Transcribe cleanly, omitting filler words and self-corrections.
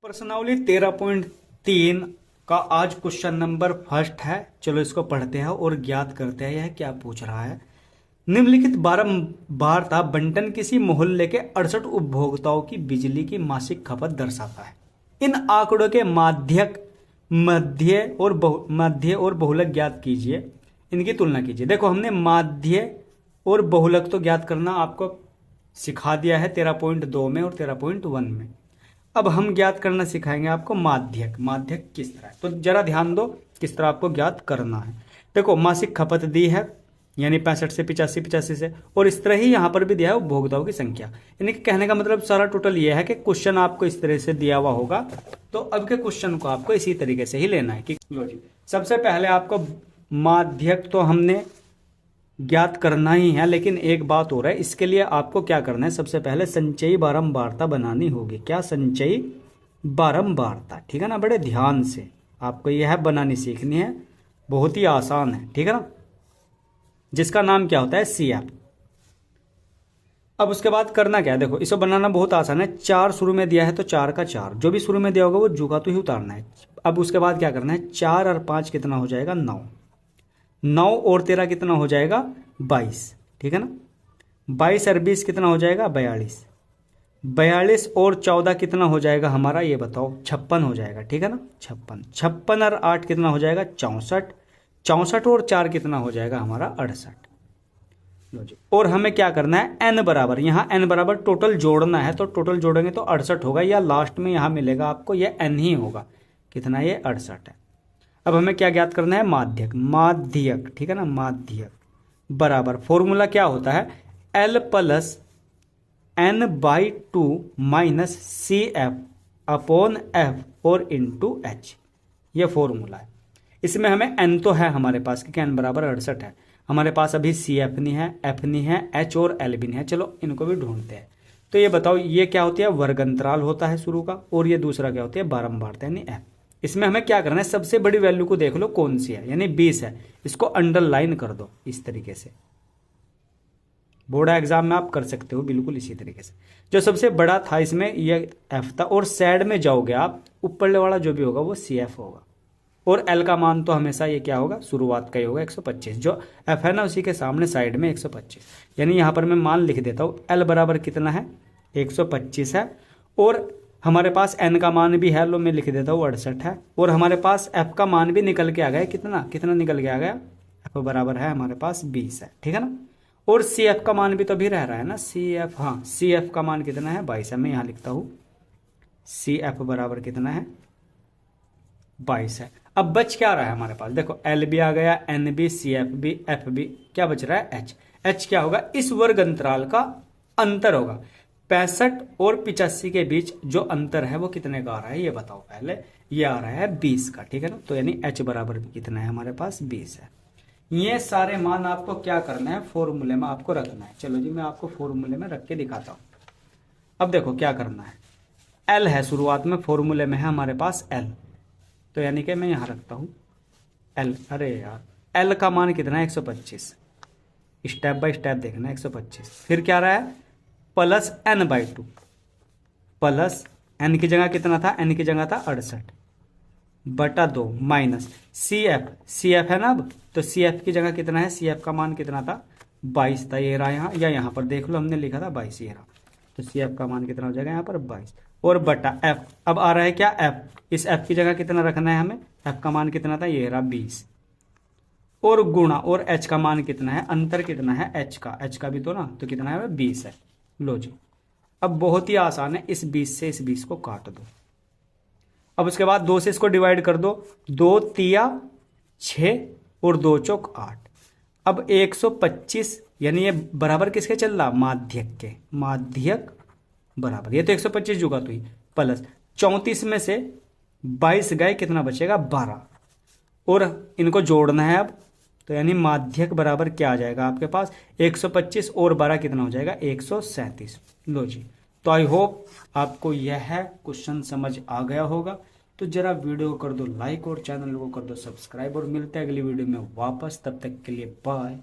प्रश्नावली 13.3 का आज क्वेश्चन नंबर फर्स्ट है। चलो इसको पढ़ते हैं और ज्ञात करते हैं यह क्या पूछ रहा है। निम्नलिखित बारंबारता बंटन किसी मोहल्ले के 68 उपभोक्ताओं की बिजली की मासिक खपत दर्शाता है। इन आंकड़ों के मध्य और बहुलक ज्ञात कीजिए, इनकी तुलना कीजिए। देखो हमने माध्य और बहुलक तो ज्ञात करना आपको सिखा दिया है 13.2 में और 13.1 में। अब हम ज्ञात करना सिखाएंगे आपको माध्यक। माध्यक किस तरह है तो जरा ध्यान दो किस तरह आपको ज्ञात करना है। देखो मासिक खपत दी है यानी 65 से 85 से, और इस तरह ही यहां पर भी दिया है उपभोक्ताओं की संख्या। यानी कि कहने का मतलब सारा टोटल ये है कि क्वेश्चन आपको इस तरह से दिया हुआ होगा तो अब के क्वेश्चन को आपको इसी तरीके से ही लेना है कि लो जी सबसे पहले आपको माध्यक तो हमने ज्ञात करना ही है, लेकिन एक बात हो रहा है इसके लिए आपको क्या करना है। सबसे पहले संचयी बारंबारता बनानी होगी। क्या? संचयी बारंबारता। ठीक है ना, बड़े ध्यान से आपको यह बनानी सीखनी है, बहुत ही आसान है। ठीक है ना, जिसका नाम क्या होता है CF। अब उसके बाद करना क्या है, देखो इसको बनाना बहुत आसान है। 4 शुरू में दिया है तो 4 का 4 जो भी शुरू में दिया होगा वो जुगा तो ही उतारना है। अब उसके बाद क्या करना है, 4 और 5 कितना हो जाएगा 9, 9 और 13 कितना हो जाएगा 22। ठीक है ना, 22 और 20 कितना हो जाएगा 42, 42 और 14 कितना हो जाएगा हमारा ये बताओ 56 हो जाएगा। ठीक है ना, 56, 56 और 8 कितना हो जाएगा 64, 64 और 4 कितना हो जाएगा हमारा 68। और हमें क्या करना है n बराबर, यहाँ n बराबर टोटल जोड़ना है तो टोटल जोड़ेंगे तो 68 होगा, या लास्ट में यहाँ मिलेगा आपको ये n ही होगा। कितना? ये 68 है। अब हमें क्या ज्ञात करना है, माध्यक। माध्यक ठीक है ना, माध्यक बराबर फॉर्मूला क्या होता है L plus n/2 minus CF upon F और इंटू H। ये फॉर्मूला है। इसमें हमें n तो है हमारे पास क्योंकि n बराबर 68 है हमारे पास। अभी CF नहीं है, F नहीं है, H और L भी नहीं है। चलो इनको भी ढूंढते हैं। तो ये बताओ ये क्या होती है, वर्ग अंतराल होता है शुरू का, और ये दूसरा क्या होती है बारंबारता यानी F। इसमें हमें क्या करना है, सबसे बड़ी वैल्यू को देख लो कौन सी है, यानी 20 है। इसको अंडरलाइन कर दो इस तरीके से। बोर्ड एग्जाम में आप कर सकते हो बिल्कुल इसी तरीके से। जो सबसे बड़ा था इसमें ये F था, और साइड में जाओगे आप ऊपर वाला जो भी होगा वो CF होगा, और L का मान तो हमेशा ये क्या होगा शुरुआत का ही होगा 125। जो F है ना उसी के सामने साइड में 125, यानी यहाँ पर मैं मान लिख देता हूँ L बराबर कितना है 125 है, और हमारे पास n का मान भी है, लो मैं लिख देता हूँ 68 है, और हमारे पास f का मान भी निकल के आ गया। कितना निकल के आ गया, f बराबर है हमारे पास 20 है। ठीक है ना, और CF का मान भी तो अभी रह रहा है ना, CF, हाँ CF का मान कितना है 22 है। मैं यहाँ लिखता हूँ CF बराबर कितना है 22 है। अब बच क्या रहा है हमारे पास, देखो L भी आ गया, N भी, CF भी, F भी, क्या बच रहा है H क्या होगा, इस वर्ग अंतराल का अंतर होगा। 65 और 85 के बीच जो अंतर है वो कितने का आ रहा है ये बताओ पहले। ये आ रहा है 20 का। ठीक है ना, तो यानी H बराबर भी कितना है हमारे पास 20 है। ये सारे मान आपको क्या करना है, फॉर्मूले में आपको रखना है। चलो जी मैं आपको फॉर्मूले में रख के दिखाता हूं। अब देखो क्या करना है, L है शुरुआत में, फॉर्मूले में है हमारे पास L, तो यानी कि मैं यहां रखता हूं L। अरे यार L का मान कितना है 125, स्टेप बाय स्टेप देखना 125। फिर क्या रहा है प्लस n/2, प्लस n की जगह कितना था, n की जगह था 68/2 माइनस CF है ना। अब तो CF की जगह कितना है, CF का मान कितना था 22 था, ये रहा यहाँ, या यहाँ पर देख लो हमने लिखा था 22 ये रहा। तो CF का मान कितना हो जाएगा यहाँ पर 22, और बटा F। अब आ रहा है क्या F, इस F की जगह कितना रखना है हमें, F का मान कितना था ये रहा 20, और गुणा, और H का मान कितना है, अंतर कितना है H का भी तो ना, तो कितना है 20 है। लो जी अब बहुत ही आसान है, इस 20 से इस 20 को काट दो। अब उसके बाद 2 से इसको डिवाइड कर दो, 2 तिया 6 और 2 चौक 8। अब 125 यानी ये बराबर किसके चल रहा, माध्यक के। माध्यक बराबर ये तो 125 जुगा तो ही, प्लस 34 में से 22 गए कितना बचेगा 12, और इनको जोड़ना है अब, तो यानी माध्यक बराबर क्या आ जाएगा आपके पास 125 और 12 कितना हो जाएगा 137। लो जी, तो आई होप आपको यह क्वेश्चन समझ आ गया होगा। तो जरा वीडियो को कर दो लाइक और चैनल को कर दो सब्सक्राइब, और मिलते हैं अगली वीडियो में वापस। तब तक के लिए बाय।